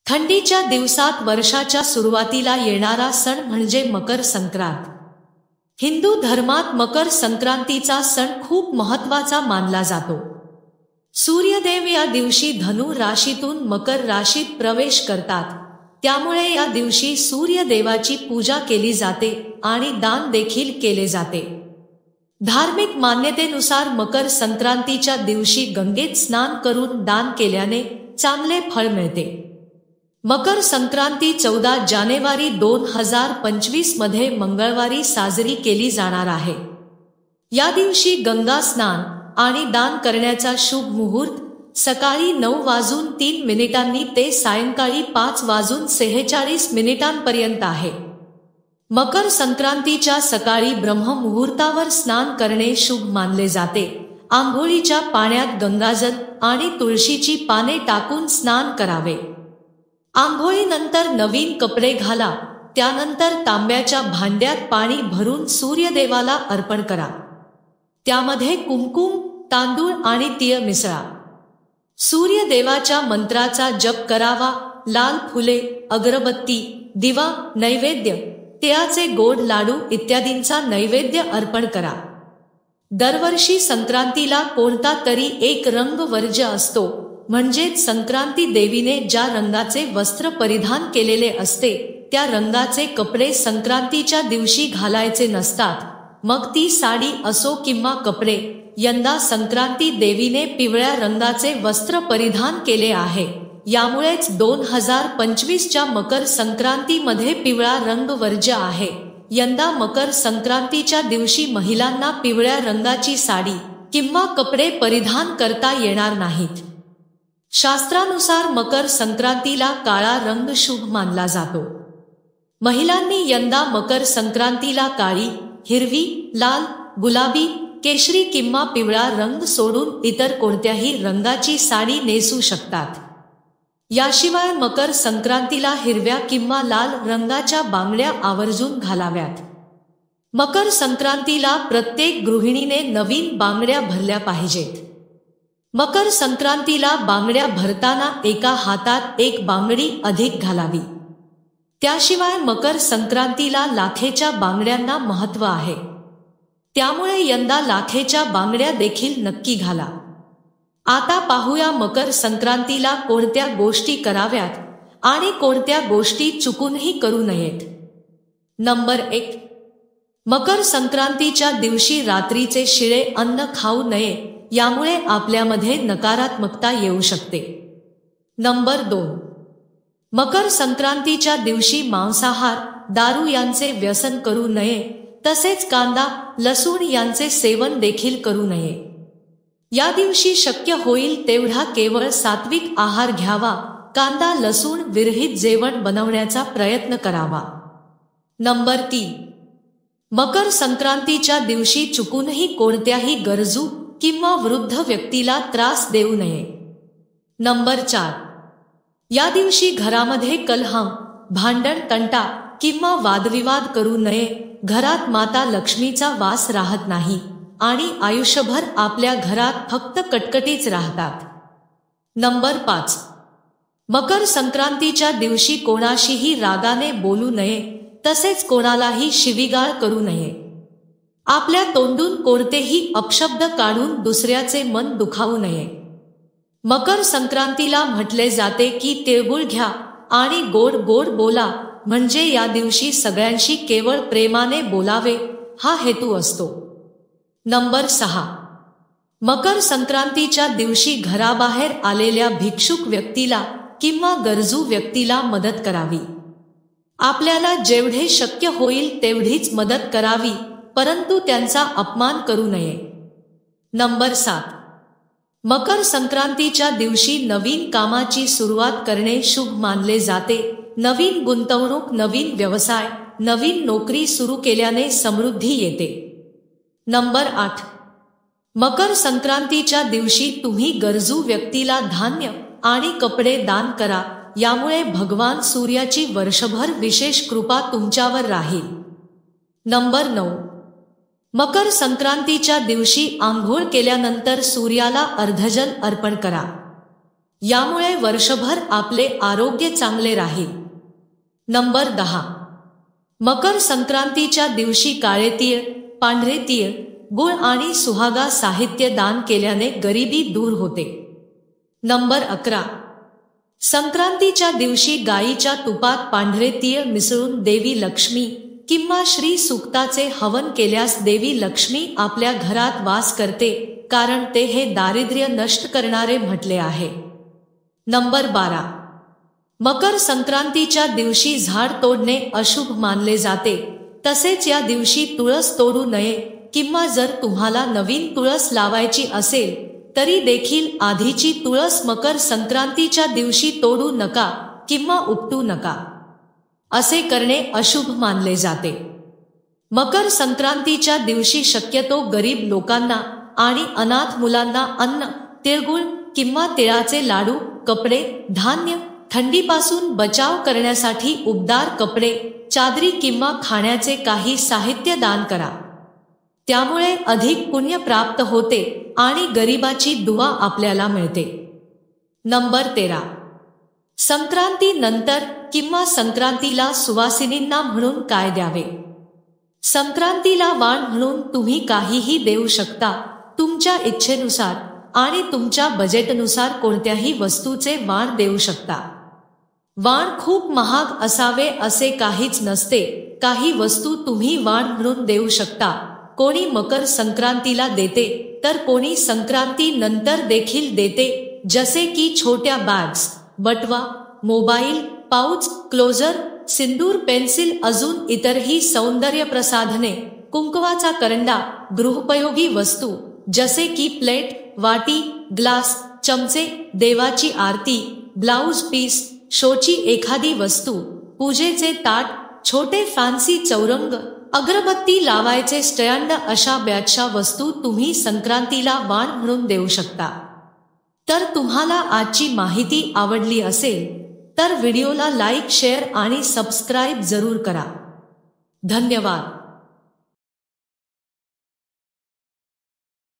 थंडीच्या दिवसात वर्षाच्या सुरुवातीला येणारा सण म्हणजे मकर संक्रांत। हिंदू धर्मात मकर संक्रांतीचा सण खूप महत्त्वाचा मानला जातो। सूर्यदेव या दिवशी धनु राशीतून मकर राशीत प्रवेश करतात, त्यामुळे या दिवशी सूर्यदेवाची पूजा केली जाते आणि दान देखील केले जाते। धार्मिक मान्यतेनुसार मकर संक्रांतीच्या दिवशी गंगेत स्नान करून दान केल्याने चांगले फळ मिळते। मकर संक्रांती 14 जानेवारी 2025 मध्ये मंगळवारी साजरी केली जाणार आहे। या दिवशी गंगा स्नान आणि दान करण्याचा शुभ मुहूर्त सकाळी 9:03 ते सायंकाळी 5:46 पर्यंत आहे। मकर संक्रांतीच्या सकाळी ब्रह्ममुहूर्तावर स्नान करणे शुभ मानले जाते। आंघोळीच्या पाण्यात गंगाजल आणि तुळशीची पाने टाकून स्नान करावे। आंघोळीनंतर नवीन कपडे घाला, त्यानंतर तांब्याच्या भांड्यात पाणी भरून सूर्यदेवाला अर्पण करा। त्यामध्ये कुंकुम, तांदूळ आणि तीळ मिसळा। सूर्यदेवाच्या मंत्राचा जप करावा। लाल फुले, अगरबत्ती, दिवा, नैवेद्य, तिळाचे गोड लाडू इत्यादींचा नैवेद्य अर्पण करा। दरवर्षी संक्रांतीला कोणता तरी एक रंग वर्ज्य असतो, म्हणजेच संक्रांती देवीने ज्या रंगाचे वस्त्र परिधान केलेले असते त्या रंगाचे कपडे संक्रांतीच्या दिवशी घालायचे नसतात, मग ती साडी असो किंवा कपडे। यंदा संक्रांती देवीने पिवळ्या रंगाचे वस्त्र परिधान केले आहे, यामुळेच 2025च्या मकर संक्रांतीमध्ये पिवळा रंग वर्ज्य आहे। यंदा मकर संक्रांतीच्या दिवशी महिलांना पिवळ्या रंगाची साडी किंवा कपडे परिधान करता येणार नाहीत। शास्त्रानुसार मकर संक्रांतीला काळा रंग शुभ मानला जातो। महिलांनी यंदा मकर संक्रांतीला काळी, हिरवी, लाल, गुलाबी, केशरी किंवा पिवळा रंग सोडून इतर कोणत्याही रंगाची साडी नेसू शकतात। याशिवाय मकर संक्रांतीला हिरव्या किंवा लाल रंगाच्या बांगड्या आवर्जून घालाव्यात। मकर संक्रांतीला प्रत्येक गृहिणीने नवीन बांगड्या भरल्या पाहिजेत। मकर संक्रांतीला बांगड्या भरताना एका हातात एक बांगडी अधिक घालावी। त्याशिवाय मकर संक्रांतीला लाखेच्या बांगड्यांना महत्त्व आहे, त्यामुळे यंदा लाखेच्या बांगड्या देखील नक्की घाला। आता पाहूया मकर संक्रांतीला कोणत्या गोष्टी कराव्यात आणि कोणत्या गोष्टी चुकूनही करू नयेत। नंबर 1. मकर संक्रांतीच्या दिवशी रात्रीचे शिळे अन्न खाऊ नये, यामुळे आपल्यामध्ये नकारात्मकता येऊ शकते। नंबर 2. मकर संक्रांतीच्या दिवशी मांसाहार, दारू यांचे व्यसन करू नये, तसेच कांदा, लसूण यांचे सेवन देखील करू नये। या दिवशी शक्य होईल तेवढा केवळ सात्विक आहार घ्यावा। कांदा लसूण विरहित जेवण बनवण्याचा प्रयत्न करावा। नंबर 3. मकर संक्रांतीच्या दिवशी चुकूनही कोणत्याही गरजू किंवा वृद्ध व्यक्तीला त्रास देऊ नये। नंबर 4. या दिवशी घरामध्ये कलह, भांडण, तंटा किंवा वादविवाद करू नये। घरात माता लक्ष्मीचा वास राहत नाही आणि आयुष्यभर आपल्या घरात फक्त कटकटीच राहतात। नंबर 5. मकर संक्रांतीच्या दिवशी कोणाशीही रागाने बोलू नये, तसेच कोणालाही शिवीगाळ करू नये। आपल्या तोंडून कोणतेही अपशब्द काढून दुसऱ्याचे मन दुखावू नये। मकर संक्रांतीला म्हटले जाते की तिळगुळ घ्या आणि गोड गोड बोला, म्हणजे या दिवशी सगळ्यांशी केवळ प्रेमाने बोलावे हा हेतू असतो। नंबर 6. मकर संक्रांतीच्या दिवशी घराबाहेर आलेल्या भिक्षुक व्यक्तीला किंवा गरजू व्यक्तीला मदत करावी। आपल्याला जेवढे शक्य होईल तेवढीच मदत करावी, परंतु त्यांचा अपमान करू नये। नंबर 7. मकर संक्रांतीच्या दिवशी नवीन कामाची सुरुवात करणे शुभ मानले जाते। नवीन गुंतवणूक, नवीन व्यवसाय, नवीन नोकरी सुरू केल्याने समृद्धी येते। नंबर 8. मकर संक्रांतीच्या दिवशी तुम्ही गरजू व्यक्तीला धान्य आणि कपडे दान करा, यामुळे भगवान सूर्याची वर्षभर विशेष कृपा तुमच्यावर राहील। नंबर 9. मकर संक्रांतीच्या दिवशी आंघोळ केल्यानंतर सूर्याला अर्धजल अर्पण करा। यामुळे वर्षभर आपले आरोग्य चांगले राहील. नंबर 10. मकर संक्रांतीच्या दिवशी काळे तीळ, पांढरे तीळ, गुळ आणि सुहागा साहित्य दान केल्याने गरिबी दूर होते. नंबर 11. संक्रांतीच्या दिवशी गायीच्या तुपात पांढरे तीळ मिसळून देवी लक्ष्मी किंवा श्री सूक्ताचे हवन केल्यास देवी लक्ष्मी आपल्या घरात वास करते, कारण ते हे दारिद्र्य नष्ट करणारे म्हटले आहे. नंबर 12. मकर संक्रांतीच्या दिवशी झाड तोडणे अशुभ मानले जाते. तसेच या दिवशी तुळस तोडू नये किंवा जर तुम्हाला नवीन तुळस लावायची असेल तरी देखील आधीची तुळस मकर संक्रांतीच्या दिवशी तोडू नका किंवा उपटू नका. असे करणे अशुभ मानले जाते. मकर संक्रांतीच्या दिवशी शक्यतो गरीब लोकांना आणि अनाथ मुलांना अन्न, तिळगुळ किंवा तिळाचे लाडू, कपडे, धान्य, थंडीपासून बचाव करण्यासाठी उबदार कपडे, चादरी किंवा खाण्याचे काही साहित्य दान करा. त्यामुळे अधिक पुण्य प्राप्त होते आणि गरिबाची दुवा आपल्याला मिळते. नंबर 13. संक्रांतीनंतर किंवा संक्रांतीला सुवासिनींना म्हणून काय द्यावे? संक्रांतीला वाण म्हणून तुम्ही काहीही देऊ शकता. तुमच्या इच्छेनुसार आणि तुमच्या बजेटनुसार कोणत्याही वस्तूचे वाण देऊ शकता. वाण खूप महाग असावे असे काहीच नसते. काही वस्तू तुम्ही वाण म्हणून देऊ शकता. कोणी मकर संक्रांतीला देते तर कोणी संक्रांती नंतर देखील देते, जसे की छोट्या बॅग्स, बटवा, मोबाईल, पाउच, क्लोजर, सिंदूर, पेन्सिल, अजून इतरही सौंदर्य प्रसाधने, कुंकवाचा करंडा, गृहोपयोगी वस्तू जसे की प्लेट, वाटी, ग्लास, चमचे, देवाची आरती, ब्लाउज पीस, शोची एखादी वस्तू, पूजेचे ताट, छोटे फॅन्सी चौरंग, अगरबत्ती लावायचे स्टँड अशा बऱ्याचशा वस्तू तुम्ही संक्रांतीला वाण म्हणून देऊ शकता. तर तुम्हाला आजची माहिती आवडली असेल तर व्हिडिओला लाईक, शेअर आणि सबस्क्राईब जरूर करा. धन्यवाद.